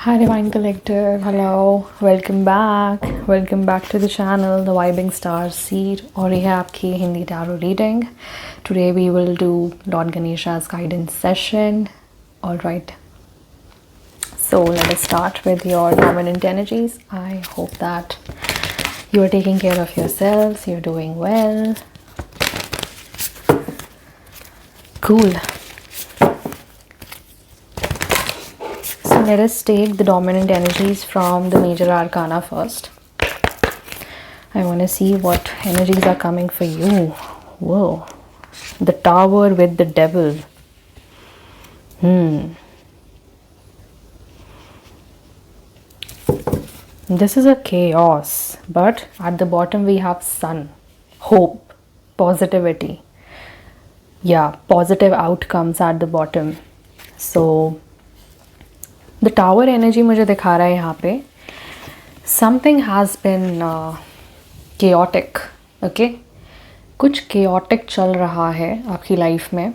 Hi Divine Collective, hello, welcome back to the channel, the Vibing Star Seed और ये है आपकी Hindi tarot reading. Today we will do Lord Ganesha's guidance session. Alright, so let us start with your dominant energies. I hope that you are taking care of yourselves, you're doing well. Cool. So let us take the dominant energies from the major arcana first. I want to see what energies are coming for you. Whoa. The Tower with the Devil. This is a chaos, but at the bottom we have Sun, hope, positivity. Yeah, positive outcomes at the bottom. So the Tower energy मुझे दिखा रहा है यहाँ पे something has been chaotic, okay? कुछ chaotic चल रहा है आपकी लाइफ में.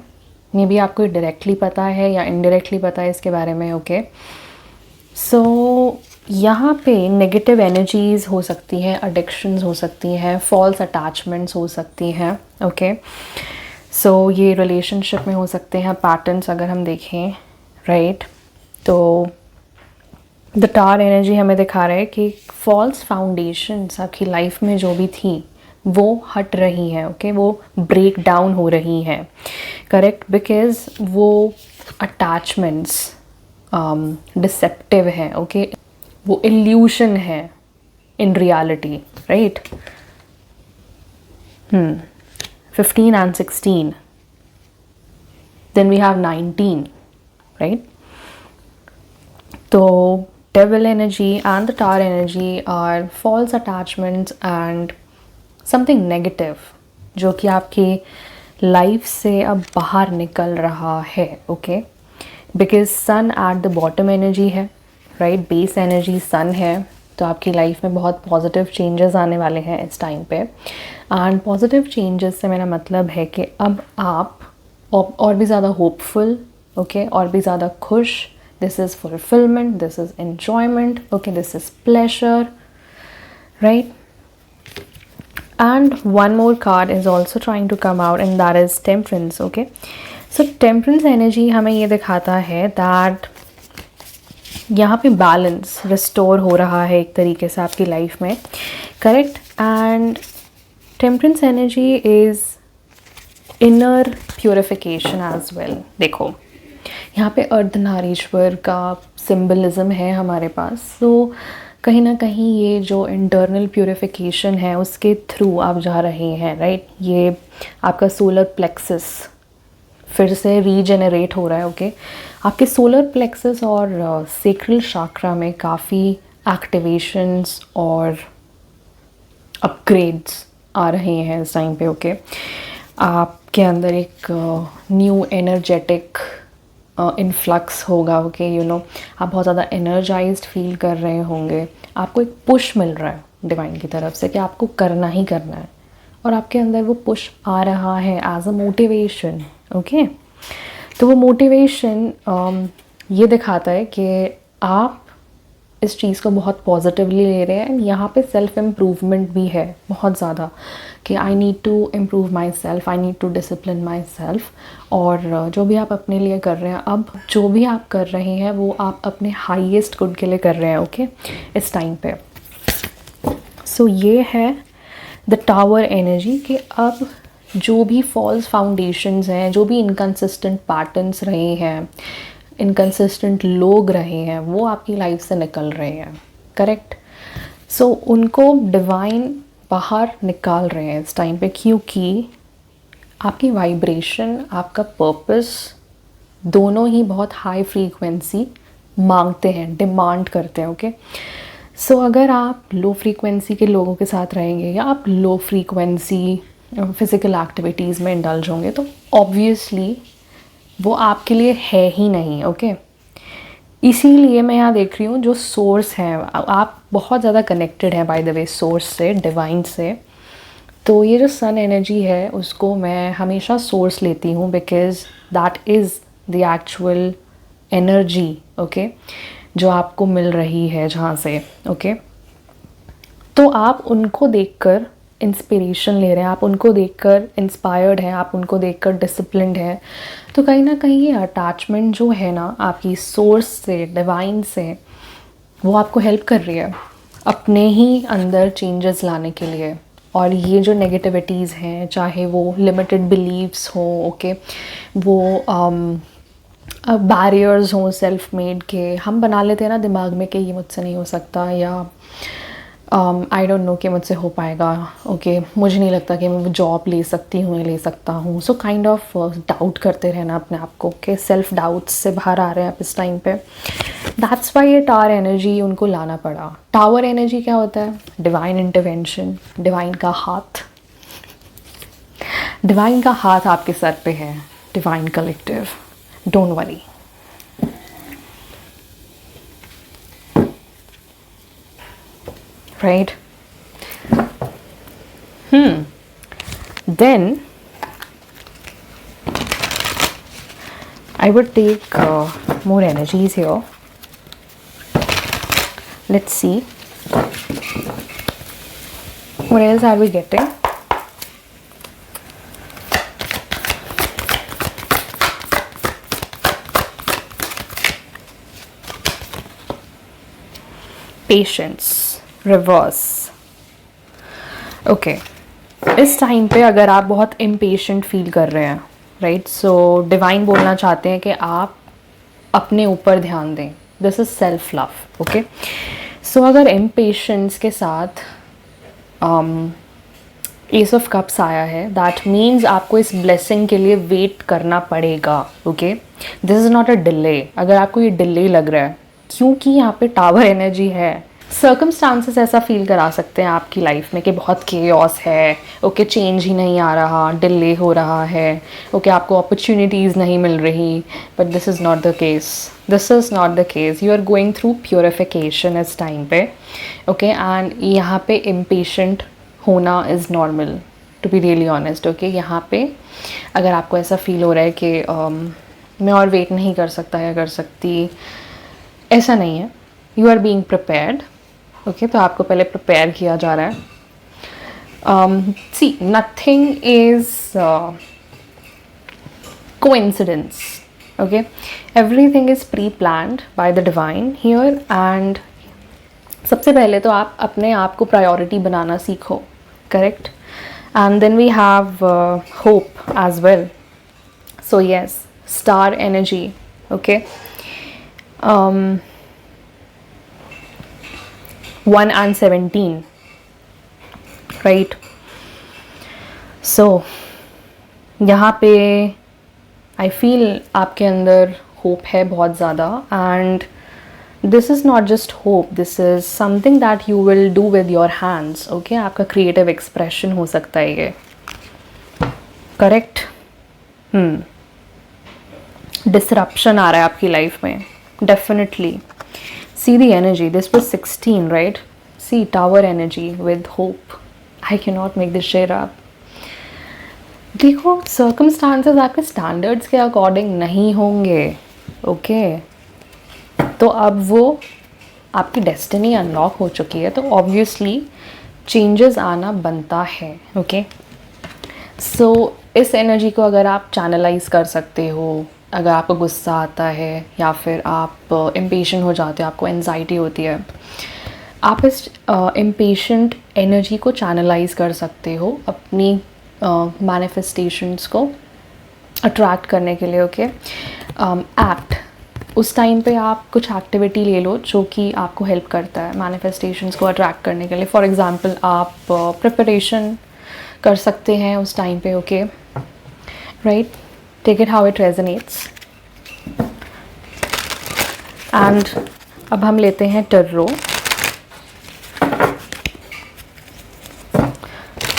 मे बी आपको डायरेक्टली पता है या इनडायरेक्टली पता है इसके बारे में, ओके? सो यहाँ पे नेगेटिव एनर्जीज़ हो सकती हैं, एडिक्शंस हो सकती हैं, फॉल्स अटैचमेंट्स हो सकती हैं, ओके? सो ये रिलेशनशिप में हो सकते हैं पैटर्न्स अगर हम देखें, राइट? तो द टावर एनर्जी हमें दिखा रहा है कि फॉल्स फाउंडेशंस आपकी लाइफ में जो भी थी वो हट रही हैं, ओके? वो ब्रेक डाउन हो रही हैं, करेक्ट? बिकॉज वो अटैचमेंट्स डिसेप्टिव हैं, ओके? वो इल्यूशन है in reality, right? 15 and 16, then we have 19, right? So devil energy and the tower energy are false attachments and something negative जो कि आपकी लाइफ से अब बाहर निकल रहा है, okay? Because sun at the bottom energy है, राइट? बेस एनर्जी सन है, तो आपकी लाइफ में बहुत पॉजिटिव चेंजेस आने वाले हैं इस टाइम पे. एंड पॉजिटिव चेंजेस से मेरा मतलब है कि अब आप और भी ज़्यादा होपफुल, ओके? और भी ज़्यादा खुश. This is fulfilment, this is enjoyment, okay? This is pleasure, right? And one more card is also trying to come out, and that is Temperance, okay? So Temperance energy हमें ये दिखाता है that यहाँ पे बैलेंस रिस्टोर हो रहा है एक तरीके से आपकी लाइफ में, correct? And temperance energy is inner purification as well. देखो यहाँ पे अर्धनारीश्वर का सिंबलिज्म है हमारे पास, तो कहीं ना कहीं ये जो इंटरनल प्योरिफिकेशन है उसके थ्रू आप जा रहे हैं, राइट? ये आपका सोलर प्लेक्सस फिर से रीजेनरेट हो रहा है, ओके? आपके सोलर प्लेक्सस और सेक्रल चाक्रा में काफ़ी एक्टिवेशंस और अपग्रेड्स आ रहे हैं इस टाइम पे, ओके? आपके अंदर एक न्यू एनर्जेटिक इन्फ्लक्स होगा, ओके? यू नो, आप बहुत ज़्यादा एनर्जाइज्ड फील कर रहे होंगे. आपको एक पुश मिल रहा है डिवाइन की तरफ से कि आपको करना ही करना है, और आपके अंदर वो पुश आ रहा है एज अ मोटिवेशन, ओके? तो वो मोटिवेशन ये दिखाता है कि आप इस चीज़ को बहुत पॉजिटिवली ले रहे हैं. यहाँ पे सेल्फ इम्प्रूवमेंट भी है बहुत ज़्यादा कि I need to improve myself, I need to discipline myself. और जो भी आप अपने लिए कर रहे हैं, अब जो भी आप कर रहे हैं वो आप अपने हाईएस्ट गुड के लिए कर रहे हैं, ओके? इस टाइम पे. सो ये है द टावर एनर्जी कि अब जो भी फॉल्स फाउंडेशंस हैं, जो भी इनकन्सिस्टेंट पैटर्न्स रहे हैं, इनकन्सिस्टेंट लोग रहे हैं, वो आपकी लाइफ से निकल रहे हैं, करेक्ट? सो उनको डिवाइन बाहर निकाल रहे हैं इस टाइम पे, क्योंकि आपकी वाइब्रेशन, आपका पर्पस दोनों ही बहुत हाई फ्रीक्वेंसी मांगते हैं, डिमांड करते हैं, ओके? सो अगर आप लो फ्रीक्वेंसी के लोगों के साथ रहेंगे या आप लो फ्रीक्वेंसी फिज़िकल एक्टिविटीज़ में इंडल्ज होंगे, तो ऑब्वियसली वो आपके लिए है ही नहीं, ओके? इसीलिए मैं यहाँ देख रही हूँ जो सोर्स है, आप बहुत ज़्यादा कनेक्टेड हैं बाय द वे सोर्स से, डिवाइन से. तो ये जो सन एनर्जी है उसको मैं हमेशा सोर्स लेती हूँ because that is the actual energy, okay? जो आपको मिल रही है जहाँ से, ओके। तो आप उनको देखकर इंस्पिरेशन ले रहे हैं, आप उनको देखकर इंस्पायर्ड हैं, आप उनको देखकर डिसिप्लिन्ड हैं। तो कहीं ना कहीं ये अटैचमेंट जो है ना आपकी सोर्स से, डिवाइन से, वो आपको हेल्प कर रही है अपने ही अंदर चेंजेस लाने के लिए। और ये जो नेगेटिविटीज़ हैं, चाहे वो लिमिटेड बिलीव्स हों, ओके, वो बैरियर्स हों सेल्फ मेड के, हम बना लेते हैं ना दिमाग में कि ये मुझसे नहीं हो सकता, या आई डोंट नो कि मुझसे हो पाएगा, ओके, मुझे नहीं लगता कि मैं वो जॉब ले सकती हूँ, ले सकता हूँ। सो काइंड ऑफ डाउट करते रहना अपने आप को, कि सेल्फ डाउट्स से बाहर आ रहे हैं आप इस टाइम पे। दैट्स वाई ये टावर एनर्जी उनको लाना पड़ा। टावर एनर्जी क्या होता है? डिवाइन इंटरवेंशन, डिवाइन का हाथ, डिवाइन का हाथ आपके सर पे है, divine collective, don't worry. Right? Then I would take more energies here. Let's see. What else are we getting? Patience. Reverse, okay. इस टाइम पे अगर आप बहुत इम्पेशेंट फील कर रहे हैं, राइट, सो डिवाइन बोलना चाहते हैं कि आप अपने ऊपर ध्यान दें। This is self love, okay. So अगर इम्पेशेंस के साथ एस ऑफ कप्स आया है, दैट मीन्स आपको इस ब्लेसिंग के लिए वेट करना पड़ेगा, okay. This is not a delay. अगर आपको ये डिले लग रहा है, क्योंकि यहाँ पे टावर एनर्जी है, सर्कमस्टांसेस ऐसा फील करा सकते हैं आपकी लाइफ में कि बहुत केओस है, ओके, चेंज ही नहीं आ रहा, डिले हो रहा है, ओके, आपको अपॉर्चुनिटीज़ नहीं मिल रही। But this is not the case, this is not the case. You are going through purification इस टाइम पे, ओके। एंड यहाँ पे इम्पेशेंट होना is normal, to be really honest, okay. यहाँ पे अगर आपको ऐसा फील हो रहा है कि मैं और वेट नहीं कर सकता या कर सकती, ऐसा नहीं है। You are being prepared, okay. तो आपको पहले प्रिपेयर किया जा रहा है। See, nothing is coincidence, okay. Everything is pre planned by the divine here. And सबसे पहले तो आप अपने आप को प्रायोरिटी बनाना सीखो, correct. And then we have hope as well. So yes, star energy, okay. 1 and 17, right? So यहाँ पे I feel आपके अंदर होप है बहुत ज़्यादा। And this is not just hope, this is something that you will do with your hands, okay. आपका creative expression हो सकता है ये, करेक्ट। डिसरप्शन आ रहा है आपकी लाइफ में, definitely. See the energy, this was 16, right? See, tower energy with hope. I cannot make this share up. देखो, circumstances आपके standards के according नहीं होंगे, okay? तो अब वो आपकी destiny unlock हो चुकी है, तो obviously changes आना बनता है, okay? So इस energy को अगर आप channelize कर सकते हो, अगर आपको गुस्सा आता है या फिर आप इम्पेशेंट हो जाते हो, आपको एंजाइटी होती है, आप इस इम्पेशेंट एनर्जी को चैनलाइज कर सकते हो अपनी मैनिफेस्टेशंस को अट्रैक्ट करने के लिए, ओके। एक्ट, उस टाइम पे आप कुछ एक्टिविटी ले लो जो कि आपको हेल्प करता है मैनिफेस्टेशंस को अट्रैक्ट करने के लिए। फॉर एग्जांपल, आप प्रिपरेशन कर सकते हैं उस टाइम पे, okay, right. Take it how it resonates. And अब हम लेते हैं टर्रो।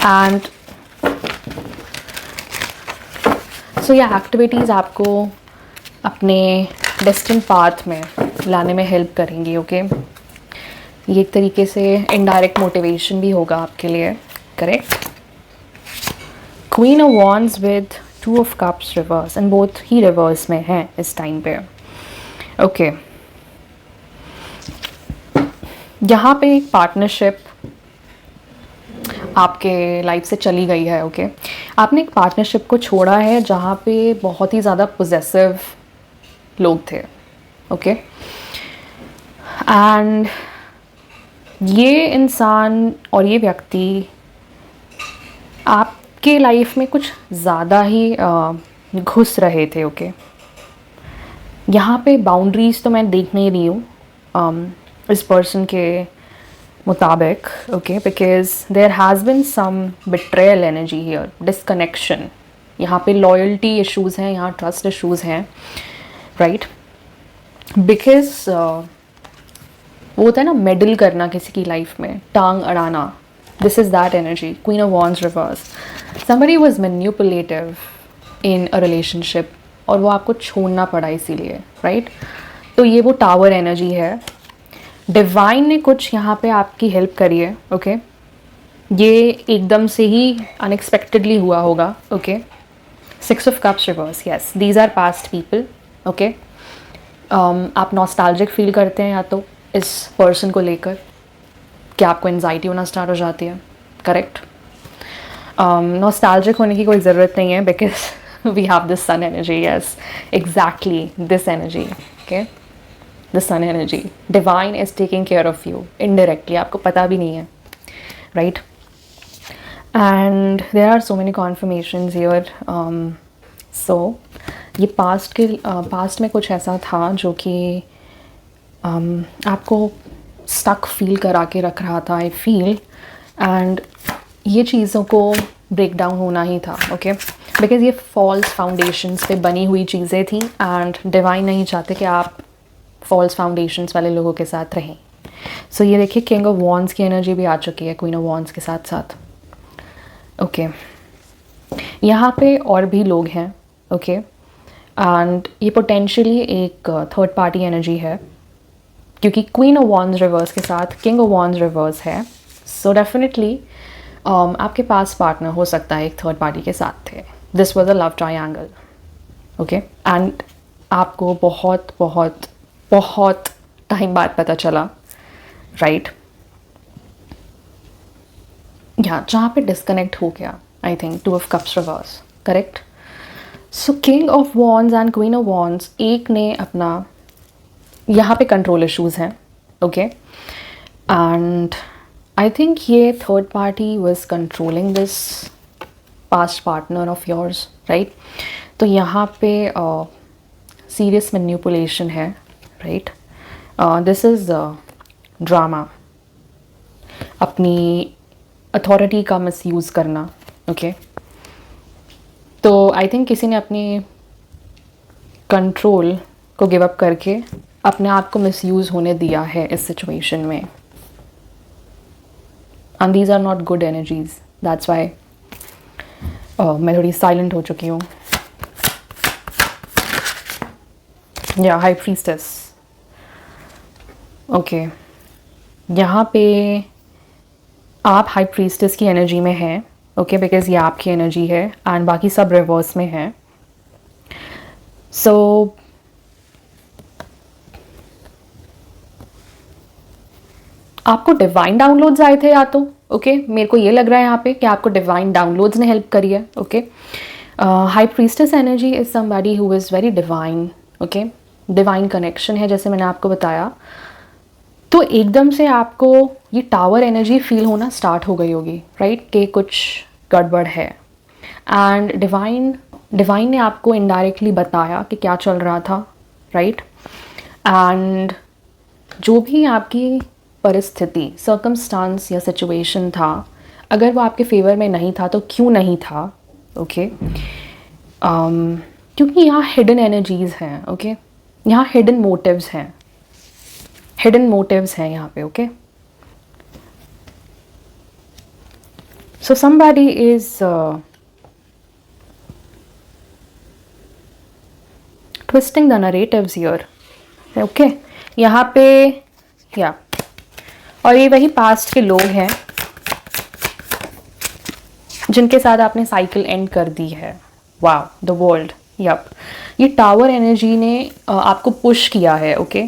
And so yeah, एक्टिविटीज़ आपको अपने डेस्टिन पाथ में लाने में हेल्प करेंगी, ओके। ये एक तरीके से इनडायरेक्ट मोटिवेशन भी होगा आपके लिए, correct. Queen of wands with 2 of cups reverse, and both he reverse में हैं इस टाइम पे, ओके। यहाँ पे एक पार्टनरशिप आपके लाइफ से चली गई है, ओके। आपने एक पार्टनरशिप को छोड़ा है जहाँ पे बहुत ही ज़्यादा पोजेसिव लोग थे, ओके। एंड ये इंसान और ये व्यक्ति आपके लाइफ में कुछ ज़्यादा ही घुस रहे थे, ओके। यहाँ पे बाउंड्रीज तो मैं देख नहीं रही हूँ इस पर्सन के मुताबिक, okay, because there has been some betrayal energy here, disconnection. यहाँ पे लॉयल्टी इश्यूज़ हैं, यहाँ ट्रस्ट इश्यूज़ हैं, राइट। बिकॉज वो होता है ना मेडल करना किसी की लाइफ में, टांग अड़ाना, this is that energy, queen of wands reverse. Somebody was manipulative in a relationship और वो आपको छोड़ना पड़ा इसीलिए, राइट। तो ये वो टावर एनर्जी है। डिवाइन ने कुछ यहाँ पे आपकी हेल्प करी है, ओके। ये एकदम से ही अनएक्सपेक्टेडली हुआ होगा, okay. 6 of cups reverse, yes, these are past people, okay. आप नॉस्टैल्जिक फील करते हैं या तो इस पर्सन को लेकर कि आपको एंजाइटी होना स्टार्ट हो जाती है, करेक्ट। नॉस्टैल्जिक होने की कोई ज़रूरत नहीं है because we have this sun energy, yes, exactly this energy, okay, the sun energy. Divine is taking care of you indirectly, आपको पता भी नहीं है, right. And there are so many confirmations here. So ये पास्ट में कुछ ऐसा था जो कि आपको स्टक फील करा के रख रहा था, आई फील। एंड ये चीज़ों को ब्रेक डाउन होना ही था, ओके, बिकॉज ये फॉल्स फाउंडेशंस पे बनी हुई चीज़ें थी एंड डिवाइन नहीं चाहते कि आप फॉल्स फाउंडेशंस वाले लोगों के साथ रहें। सो ये देखिए, किंग ऑफ वॉन्ड्स की एनर्जी भी आ चुकी है क्वीन ऑफ वॉन्ड्स के साथ साथ, ओके। यहाँ पे और भी लोग हैं, ओके, एंड ये पोटेंशियली एक थर्ड पार्टी एनर्जी है क्योंकि क्वीन ऑफ वॉन्ड्स रिवर्स के साथ किंग ऑफ वॉन्ड्स रिवर्स है। सो डेफिनेटली आपके पास पार्टनर हो सकता है एक थर्ड पार्टी के साथ थे। This was a love triangle, okay. And आपको बहुत बहुत बहुत टाइम बाद पता चला, राइट। यहाँ जहाँ पे डिस्कनेक्ट हो गया, I think 2 of cups reverse, correct. So king of wands and queen of wands, एक ने अपना यहाँ पे कंट्रोल इश्यूज़ हैं, ओके। एंड आई थिंक ये third party was controlling this past partner of yours, right. तो यहाँ पे सीरियस मैनिपुलेशन है, राइट। दिस इज़ ड्रामा, अपनी अथॉरिटी का मिसयूज़ करना, ओके। तो आई थिंक किसी ने अपनी कंट्रोल को गिव अप करके अपने आप को मिसयूज़ होने दिया है इस सिचुएशन में। And these are not good energies, that's why मैं थोड़ी साइलेंट हो चुकी हूँ। या हाई प्रीस्टेस, ओके। यहाँ पे आप हाई प्रीस्टेस की एनर्जी में हैं, ओके, बिकॉज ये आपकी एनर्जी है एंड बाकी सब रिवर्स में है। सो आपको डिवाइन डाउनलोड्स आए थे या तो, ओके, मेरे को ये लग रहा है यहाँ पे कि आपको डिवाइन डाउनलोड्स ने हेल्प करी है, okay. High priestess energy is somebody who is very divine, okay. Divine connection है जैसे मैंने आपको बताया। तो एकदम से आपको ये टावर एनर्जी फील होना स्टार्ट हो गई होगी, राइट, कि कुछ गड़बड़ है। एंड डिवाइन ने आपको इनडायरेक्टली बताया कि क्या चल रहा था, राइट। एंड जो भी आपकी परिस्थिति, सर्कमस्टांस या सिचुएशन था, अगर वो आपके फेवर में नहीं था तो क्यों नहीं था, ओके। क्योंकि यहाँ हिडन एनर्जीज हैं, ओके। यहाँ हिडन मोटिव्स हैं, हिडन मोटिव्स हैं यहाँ पे, okay. So somebody is twisting the narratives here, okay. यहाँ पे या और ये वही पास्ट के लोग हैं जिनके साथ आपने साइकिल एंड कर दी है। Wow, the world, yup. ये टावर एनर्जी ने आपको पुश किया है, ओके।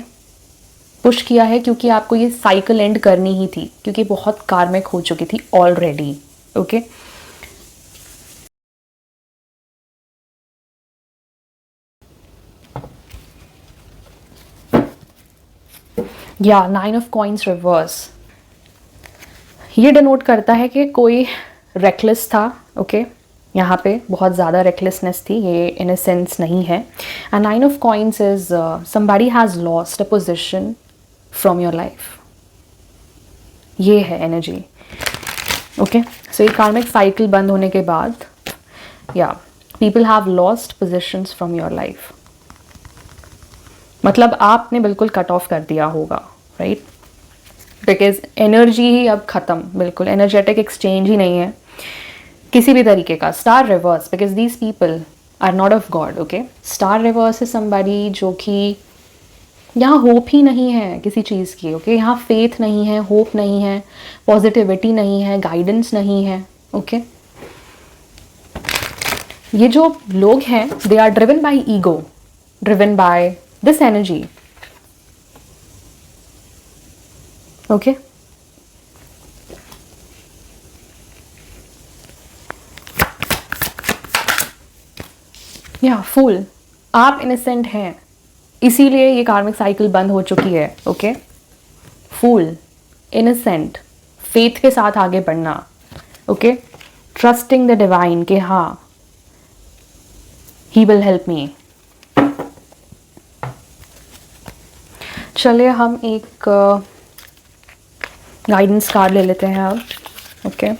पुश किया है क्योंकि आपको ये साइकिल एंड करनी ही थी, क्योंकि बहुत कार्मिक हो चुकी थी ऑलरेडी। ओके, या 9 ऑफ कॉइंस रिवर्स, ये डिनोट करता है कि कोई रेकलेस था। ओके, यहाँ पे बहुत ज़्यादा रेकलेसनेस थी, ये इनसेंस नहीं है। And 9 of coins is somebody has lost a position from your life, ये है एनर्जी। ओके, सो ये कार्मिक साइकिल बंद होने के बाद या people have lost positions from your life, मतलब आपने बिल्कुल कट ऑफ कर दिया होगा, राइट? बिकॉज एनर्जी ही अब ख़त्म, बिल्कुल एनर्जेटिक एक्सचेंज ही नहीं है किसी भी तरीके का। Star reverse, because these people are not of God. Okay, star reverse is somebody जो कि यहाँ होप ही नहीं है किसी चीज़ की। ओके, यहाँ फेथ नहीं है, होप नहीं है, पॉजिटिविटी नहीं है, गाइडेंस नहीं है। ओके, ये जो लोग हैं they are driven by ego, driven by this energy. Okay, या फूल, आप इनोसेंट हैं, इसीलिए ये कार्मिक साइकिल बंद हो चुकी है। ओके, फूल, इनोसेंट, फेथ के साथ आगे बढ़ना। ओके, ट्रस्टिंग द डिवाइन कि हाँ ही विल हेल्प मी। चलिए हम एक गाइडेंस कार्ड ले लेते हैं अब। ओके,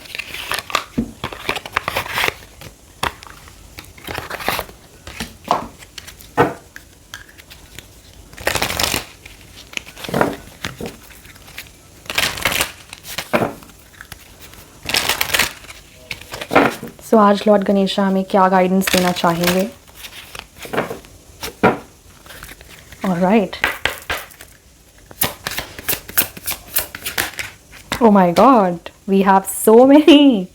सो आज लॉर्ड गणेशा हमें क्या गाइडेंस देना चाहेंगे? Alright, oh my god, we have so many.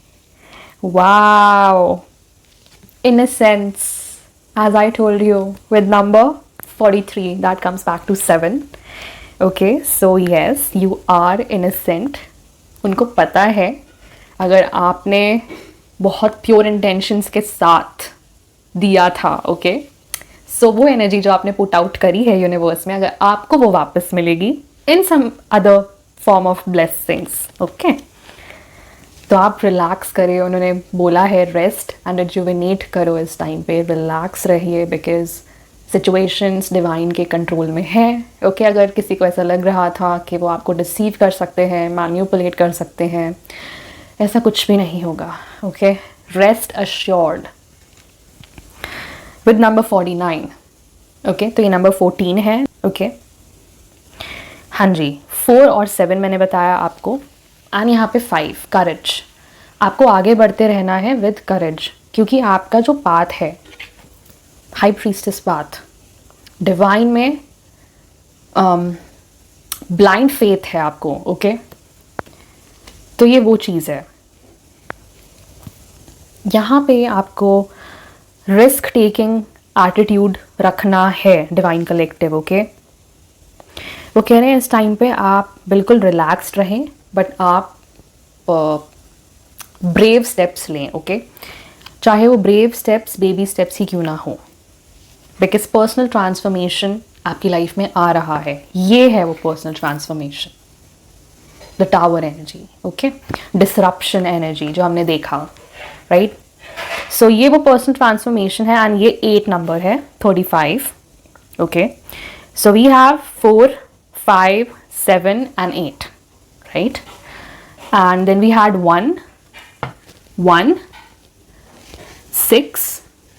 Wow, innocence, as I told you, with number 43 that comes back to 7. Okay, so yes, you are innocent. उनको पता है अगर आपने बहुत प्योर इंटेंशंस के साथ दिया था। ओके, सो वो एनर्जी जो आपने पुट आउट करी है यूनिवर्स में, अगर आपको वो वापस मिलेगी in some other form of blessings. Okay, तो आप रिलैक्स करिए। उन्होंने बोला है रेस्ट एंड रिजुविनेट करो, इस टाइम पे रिलैक्स रहिए, बिकॉज सिचुएशंस डिवाइन के कंट्रोल में है। ओके, अगर किसी को ऐसा लग रहा था कि वो आपको डिसीव कर सकते हैं, मैन्युपुलेट कर सकते हैं, ऐसा कुछ भी नहीं होगा। Okay, rest assured with number 49। Okay, तो ये नंबर 14 है। ओके, हाँ जी, 4 और 7 मैंने बताया आपको, एंड यहाँ पे 5 करेज। आपको आगे बढ़ते रहना है विद करेज, क्योंकि आपका जो पाथ है हाई प्रीस्टेस पाथ, डिवाइन में ब्लाइंड फेथ है आपको। ओके, तो ये वो चीज़ है। यहाँ पे आपको रिस्क टेकिंग एटीट्यूड रखना है डिवाइन कलेक्टिव। ओके, वो कह रहे हैं इस टाइम पे आप बिल्कुल रिलैक्स्ड रहें, बट आप ब्रेव स्टेप्स लें। ओके, चाहे वो ब्रेव स्टेप्स बेबी स्टेप्स ही क्यों ना हो, बिकॉज पर्सनल ट्रांसफॉर्मेशन आपकी लाइफ में आ रहा है। ये है वो personal transformation, the tower energy. Okay, disruption energy जो हमने देखा, राइट? सो ये वो पर्सनल ट्रांसफॉर्मेशन है, एंड ये 8 नंबर है, 35। Okay, so we have 4, 5, 7 and 8, right? And then we had 1, 1, 6,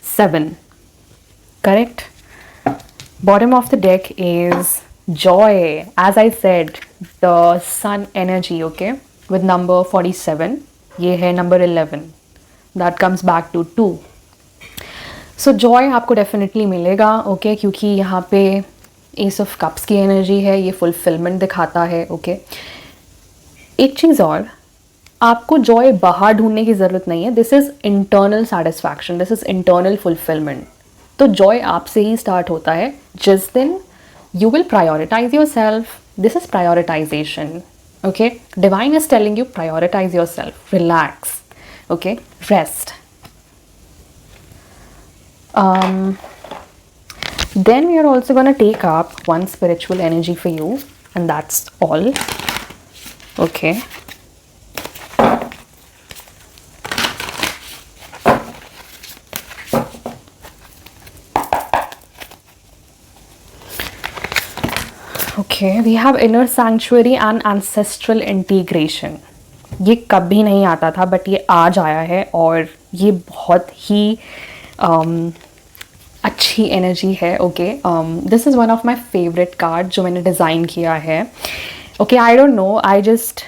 7. Correct? Bottom of the deck is joy. As I said, the sun energy, okay? With number 47. ये है number 11. That comes back to 2. So joy आपको definitely मिलेगा, okay? क्योंकि यहाँ पे S of cups की energy है, ये फुलफिलमेंट दिखाता है। ओके, एक चीज़ और, आपको जॉय बाहर ढूंढने की ज़रूरत नहीं है। This is internal satisfaction, this is internal fulfilment. तो जॉय आपसे ही स्टार्ट होता है जिस दिन you will prioritise your self, This is prioritization. Okay, divine is telling you prioritize yourself, relax, okay, rest. Then we are also going to take up one spiritual energy for you, and that's all. Okay. Okay, we have inner sanctuary and ancestral integration. ये कभी नहीं आता था but ये आज आया है और ये बहुत ही अच्छी एनर्जी है. Okay, this is one of my favourite card जो मैंने डिज़ाइन किया है. Okay, I don't know, I just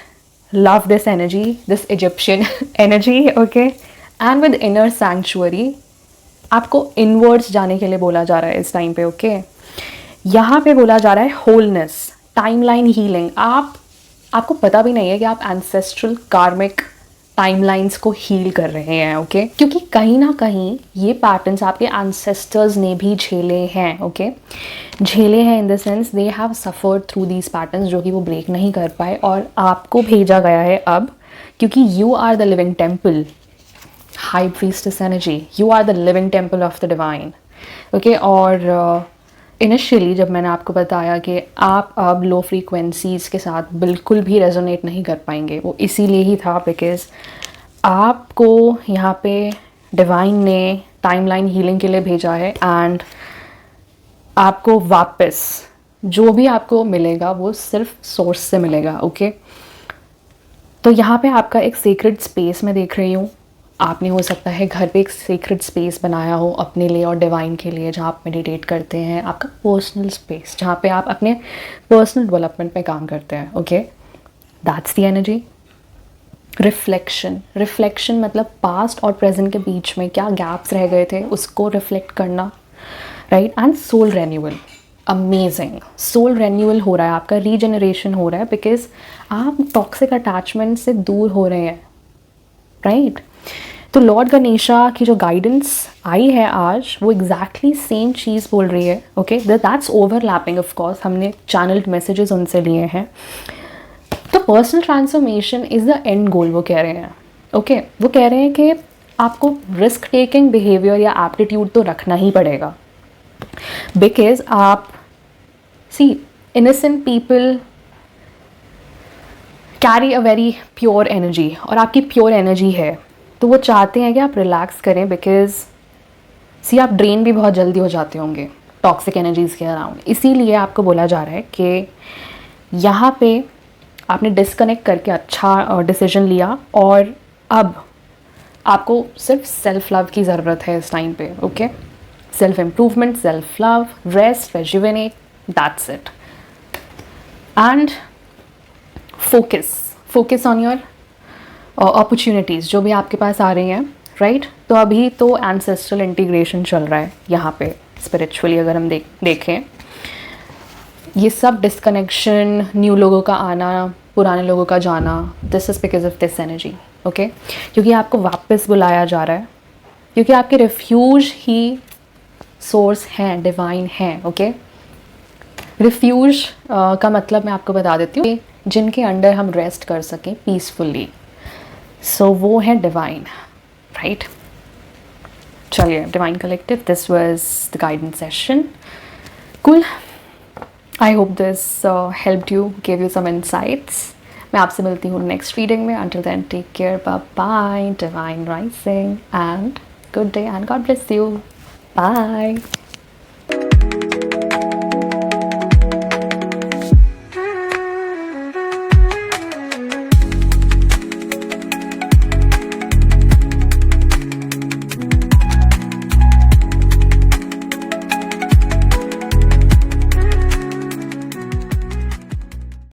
love this energy, this Egyptian energy. Okay, and with inner sanctuary आपको इनवर्ड्स जाने के लिए बोला जा रहा है इस टाइम पे. ओके, यहाँ पे बोला जा रहा है होलनेस, टाइमलाइन हीलिंग. आपको पता भी नहीं है कि आप एंसेस्ट्रल कार्मिक टाइमलाइंस को हील कर रहे हैं. ओके, क्योंकि कहीं ना कहीं ये पैटर्न्स आपके एंसेस्टर्स ने भी झेले हैं. ओके, झेले हैं in the sense they have suffered through these patterns जो कि वो ब्रेक नहीं कर पाए, और आपको भेजा गया है अब, क्योंकि you are the living temple. High priestess energy, you are the living temple of the divine. Okay, और इनिशियली जब मैंने आपको बताया कि आप अब लो फ्रीक्वेंसीज़ के साथ बिल्कुल भी रेजोनेट नहीं कर पाएंगे, वो इसीलिए ही था बिकॉज़ आपको यहाँ पे डिवाइन ने टाइमलाइन हीलिंग के लिए भेजा है. एंड आपको वापस जो भी आपको मिलेगा वो सिर्फ सोर्स से मिलेगा. ओके, तो यहाँ पे आपका एक सीक्रेट स्पेस मैं देख रही हूँ. आपने हो सकता है घर पे एक सीक्रेट स्पेस बनाया हो अपने लिए और डिवाइन के लिए, जहाँ आप मेडिटेट करते हैं. आपका पर्सनल स्पेस जहाँ पे आप अपने पर्सनल डेवलपमेंट पे काम करते हैं. Okay, that's the energy. Reflection मतलब पास्ट और प्रेजेंट के बीच में क्या गैप्स रह गए थे उसको रिफ्लेक्ट करना, right. And soul renewal, amazing. Soul renewal हो रहा है, आपका रीजनरेशन हो रहा है बिकॉज आप टॉक्सिक अटैचमेंट से दूर हो रहे हैं, राइट. तो लॉर्ड गणेशा की जो गाइडेंस आई है आज वो एग्जैक्टली सेम चीज़ बोल रही है. Okay, that's overlapping of course, हमने चैनल्ड मैसेजेस उनसे लिए हैं. तो personal transformation is the end goal वो कह रहे हैं. ओके, वो कह रहे हैं कि आपको रिस्क टेकिंग बिहेवियर या एप्टीट्यूड तो रखना ही पड़ेगा बिकॉज आप see innocent people carry a very pure energy, और आपकी प्योर एनर्जी है तो वो चाहते हैं कि आप रिलैक्स करें बिकॉज सी आप ड्रेन भी बहुत जल्दी हो जाते होंगे टॉक्सिक एनर्जीज़ के अराउंड. इसीलिए आपको बोला जा रहा है कि यहाँ पे आपने डिस्कनेक्ट करके अच्छा डिसीजन लिया और अब आपको सिर्फ सेल्फ लव की ज़रूरत है इस टाइम पे. Okay, self improvement, self love, rest, rejuvenate, that's it. And focus on your opportunities जो भी आपके पास आ रही हैं, राइट. तो अभी तो एंसेस्ट्रल इंटीग्रेशन चल रहा है यहाँ पे स्पिरिचुअली अगर हम देखें. ये सब डिस्कनेक्शन, न्यू लोगों का आना, पुराने लोगों का जाना, this is because of this energy. Okay, क्योंकि आपको वापस बुलाया जा रहा है, क्योंकि आपके रिफ्यूज ही सोर्स हैं, डिवाइन हैं. ओके, रिफ्यूज का मतलब मैं आपको बता देती हूँ, जिनके अंडर हम रेस्ट कर सकें पीसफुली. सो वो है डिवाइन, राइट. चलिए, divine collective, this was the guidance session. Cool, I hope this helped you, give you some insights. मैं आपसे मिलती हूँ नेक्स्ट रीडिंग में. Until then, take care, bye bye, divine rising, and good day and God bless you. Bye.